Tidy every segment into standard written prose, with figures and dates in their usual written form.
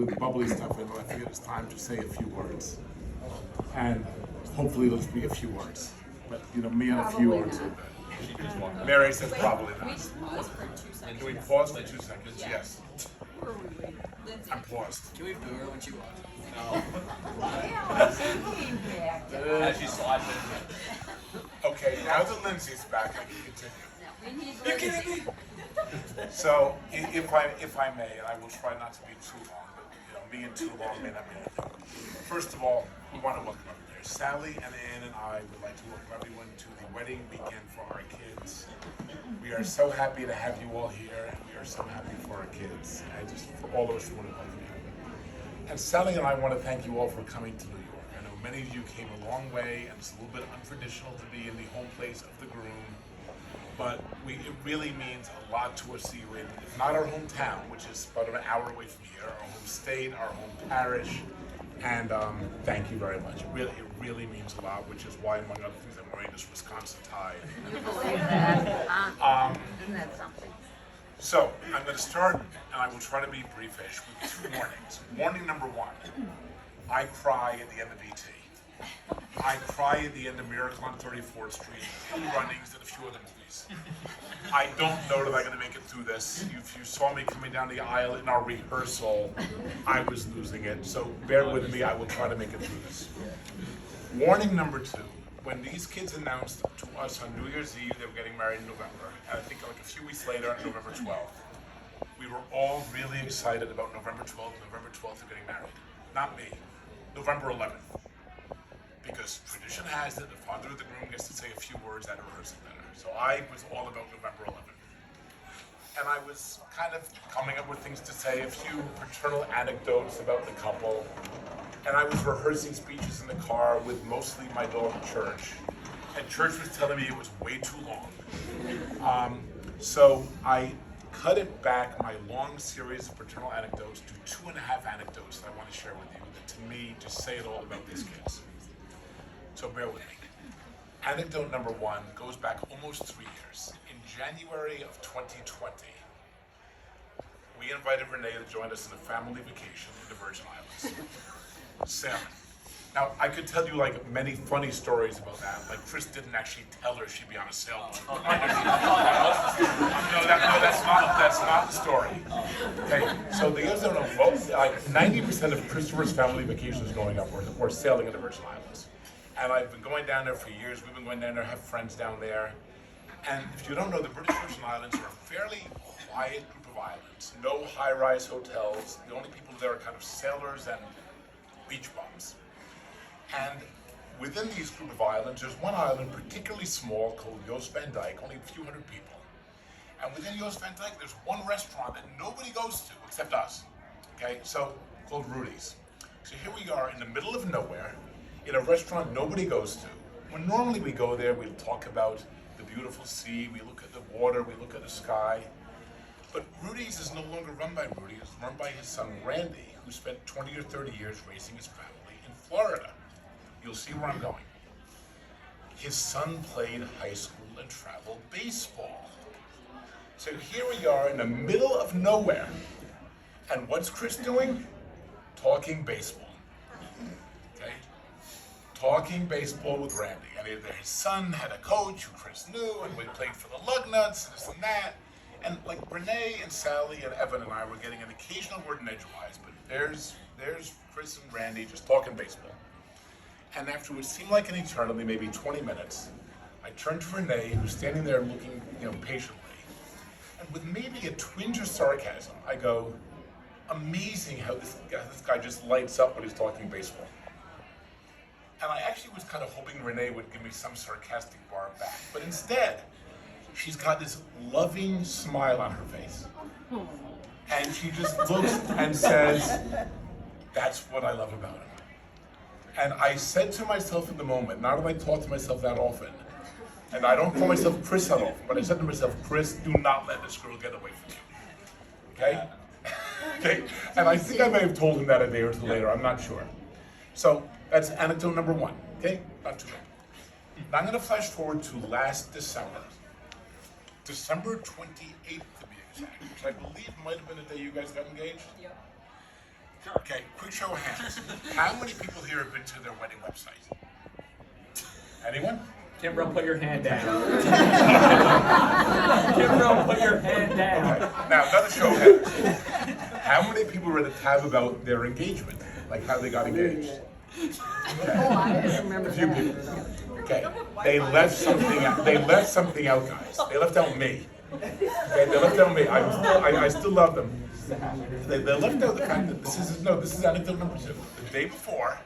the bubbly stuff in, I think it's time to say a few words. And hopefully it'll just be a few words. But me and a few aren't so good. Mary says probably not. Can we pause for 2 seconds? Yes. I'm paused. Can we boo her when she walks? As she slides in. Okay, now that Lindsay's back, I can continue. You're kidding me? So, if I may, and I will try not to be too long, but me and too long may not be anything. First of all, we want to welcome everybody. Sally and Ann and I would like to welcome everyone to the wedding weekend for our kids. We are so happy to have you all here, and we are so happy for our kids. All of us want to welcome you. And Sally and I want to thank you all for coming to New York. I know many of you came a long way, and it's a little bit untraditional to be in the home place of the groom. But it really means a lot to us to see you in, if not our hometown, which is about an hour away from here, our home state, our home parish, and thank you very much. It really means a lot, which is why, among other things, I'm wearing this Wisconsin tie. You believe that? Isn't that something? So, I'm going to start, and I will try to be briefish, with 2 warnings. Warning number 1, I cry at the end of E.T. I cry at the end of Miracle on 34th Street, Two Runnings, and a few other movies. I don't know that I'm going to make it through this. If you saw me coming down the aisle in our rehearsal, I was losing it. So bear with me, I will try to make it through this. Warning number 2, when these kids announced to us on New Year's Eve they were getting married in November, and I think like a few weeks later, on November 12th, we were all really excited about November 12th. November 12th, they're getting married. Not me. November 11th. Because tradition has it, the father of the groom gets to say a few words at a rehearsal dinner. So I was all about November 11th. And I was kind of coming up with things to say, a few paternal anecdotes about the couple. And I was rehearsing speeches in the car with mostly my dog, Church. And Church was telling me it was way too long. So I cut it back, my long series of paternal anecdotes, to 2.5 anecdotes that I want to share with you that to me just say it all about these kids. So bear with me. Anecdote number 1 goes back almost 3 years. In January of 2020, we invited Renee to join us on a family vacation in the Virgin Islands. Sailing. Now, I could tell you many funny stories about that. Like Chris didn't actually tell her she'd be on a sailboat. No, that's not the story. Okay, so the others don't know. 90% of Christopher's family vacations growing up were sailing in the Virgin Islands. And I've been going down there for years. We've been going down there, have friends down there. And if you don't know, the British Virgin Islands are a fairly quiet group of islands. No high-rise hotels. The only people there are kind of sailors and beach bums. And within these group of islands, there's one island particularly small called Jost Van Dyke, only a few hundred people. And within Jost Van Dyke, there's one restaurant that nobody goes to except us. Okay, so called Rudy's. So here we are in the middle of nowhere, in a restaurant nobody goes to. When normally we go there, we talk about the beautiful sea, we look at the water, we look at the sky. But Rudy's is no longer run by Rudy, it's run by his son Randy, who spent 20 or 30 years raising his family in Florida. You'll see where I'm going. His son played high school and travel baseball. So here we are in the middle of nowhere. And what's Chris doing? Talking baseball. Okay? Talking baseball with Randy. And his son had a coach who Chris knew, and we played for the Lugnuts, and this and that. And Renee and Sally and Evan and I were getting an occasional word in edgewise, but there's Chris and Randy just talking baseball. And after what seemed like an eternity, maybe 20 minutes, I turned to Renee, who's standing there looking, patiently. And with maybe a twinge of sarcasm, I go, amazing how this guy just lights up when he's talking baseball. And I actually was kind of hoping Renee would give me some sarcastic bar back. But instead, she's got this loving smile on her face. And she just looks and says, that's what I love about him. And I said to myself in the moment, not that I talk to myself that often, and I don't call myself Chris that often, but I said to myself, Chris, do not let this girl get away from you. Okay? Okay? And I think I may have told him that a day or two later, I'm not sure. So that's anecdote number 1. Okay? Not too bad. Now I'm going to flash forward to last December. December 28th to be exact, which I believe might have been the day you guys got engaged. Yep. Okay, quick show of hands. How many people here have been to their wedding website? Anyone? Kimbrough, put your hand down. Kimbrough, put your hand down. Okay. Now, another show of hands. How many people read a tab about their engagement? Like how they got engaged? Oh, I just remember A few that. people. Okay. They left something out. They left something out, guys. They left out me. Okay, they left out me. I still love them. They left out the fact that this is anecdote number 2. The day before,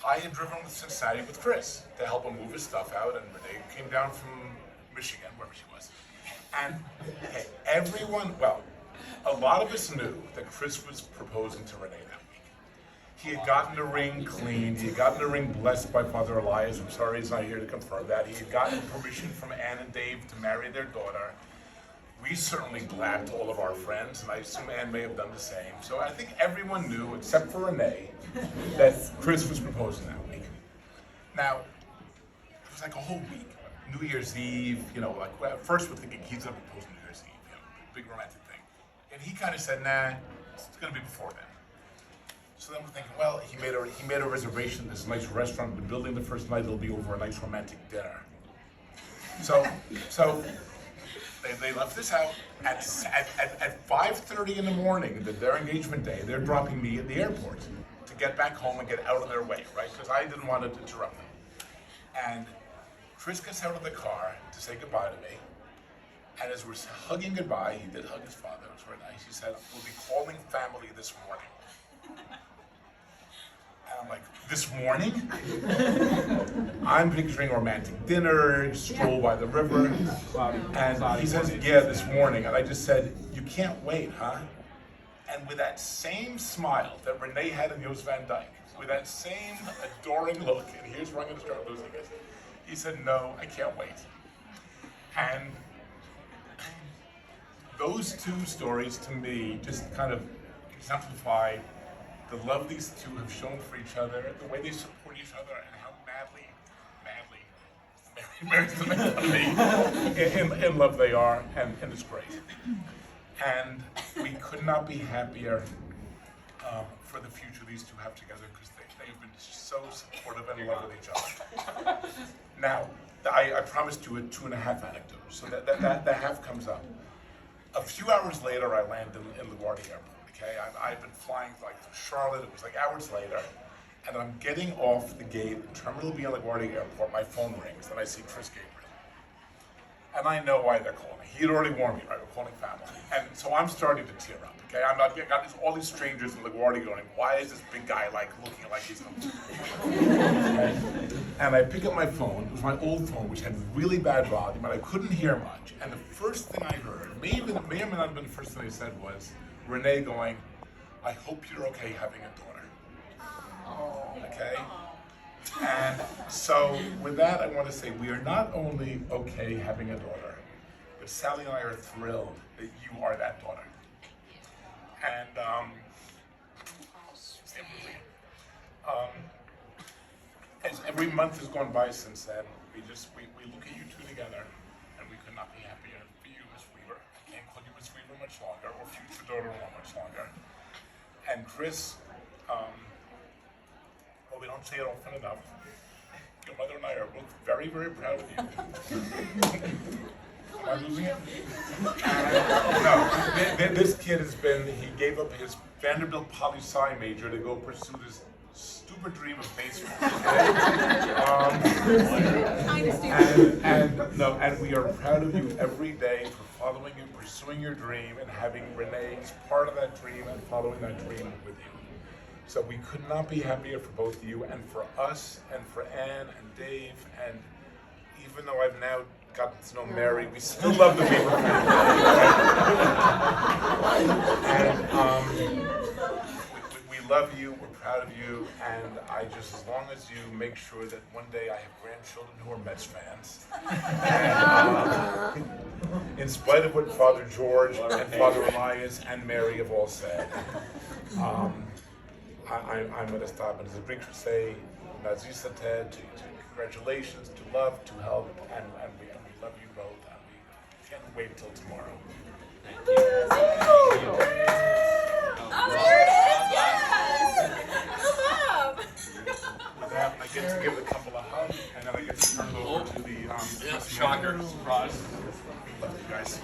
I had driven with Cincinnati with Chris to help him move his stuff out, and Renee came down from Michigan, wherever she was. And okay, a lot of us knew that Chris was proposing to Renee that week. He had gotten the ring cleaned. He had gotten the ring blessed by Father Elias. I'm sorry he's not here to confirm that. He had gotten permission from Ann and Dave to marry their daughter. We certainly blabbed all of our friends, and I assume Ann may have done the same. So I think everyone knew, except for Renee, that Chris was proposing that week. Now, it was like a whole week. New Year's Eve, first we're thinking he's going to propose New Year's Eve, big romantic thing. And he kind of said, nah, it's going to be before then. So then we're thinking, well, he made a reservation at this nice restaurant in the building the first night. It'll be over a nice romantic dinner. So they left this out at 5:30 in the morning, their engagement day. They're dropping me at the airport to get back home and get out of their way, right? Because I didn't want to interrupt them. And Chris gets out of the car to say goodbye to me. And as we're hugging goodbye, he did hug his father. It was very nice. He said, "We'll be calling family this morning." And I'm like, this morning? I'm picturing romantic dinner, stroll by the river. And he says, yeah, this morning. And I just said, you can't wait, huh? And with that same smile that Renee had in Joost Van Dyke, with that same adoring look, and here's where I'm going to start losing it, he said, no, I can't wait. And those 2 stories to me just kind of exemplify the love these 2 have shown for each other, the way they support each other, and how madly Mary's the make fun of me, in love they are, and it's great. And we could not be happier for the future these 2 have together, because they've been so supportive and in love with each other. Now, I promised you a 2.5 anecdote, so that the half comes up. A few hours later, I land in LaGuardia Airport. Okay, I've been flying to Charlotte. It was hours later, and I'm getting off the gate in Terminal B at LaGuardia Airport. My phone rings, and I see Chris Gabriel, and I know why they're calling. He had already warned me, right? We're calling family, and so I'm starting to tear up. Okay, I got all these strangers in LaGuardia going, why is this big guy looking like he's okay? And I pick up my phone. It was my old phone, which had really bad volume, and I couldn't hear much. And the first thing I heard, may or may not have been the first thing I said, was Renee going, I hope you're okay having a daughter. Okay? And so with that, I want to say we are not only okay having a daughter, but Sally and I are thrilled that you are that daughter. And as every month has gone by since then, we look at you 2 together, and we could not be happier for you, Miss Weaver. I can't call you Miss Weaver much longer, or future daughter-in-law much longer. And Chris, we don't say it often enough. Your mother and I are both very, very proud of you. Am I losing it? No, this kid he gave up his Vanderbilt poli-sci major to go pursue this stupid dream of baseball. And we are proud of you every day for following you, pursuing your dream, and having Renee as part of that dream and following that dream with you. So we could not be happier for both of you, and for us, and for Ann and Dave, and even though I've now gotten to know Mary, we still love the Weaver family. And we love you, we're proud of you, and as long as you make sure that one day I have grandchildren who are Mets fans. And in spite of what Father George and Father Elias and Mary have all said, I'm going to stop. And as the Greeks would say, Nazisated, to congratulations, to love, to help, and we love you both, and we can't wait till tomorrow. Oh, there it is! Surprise. Love you guys.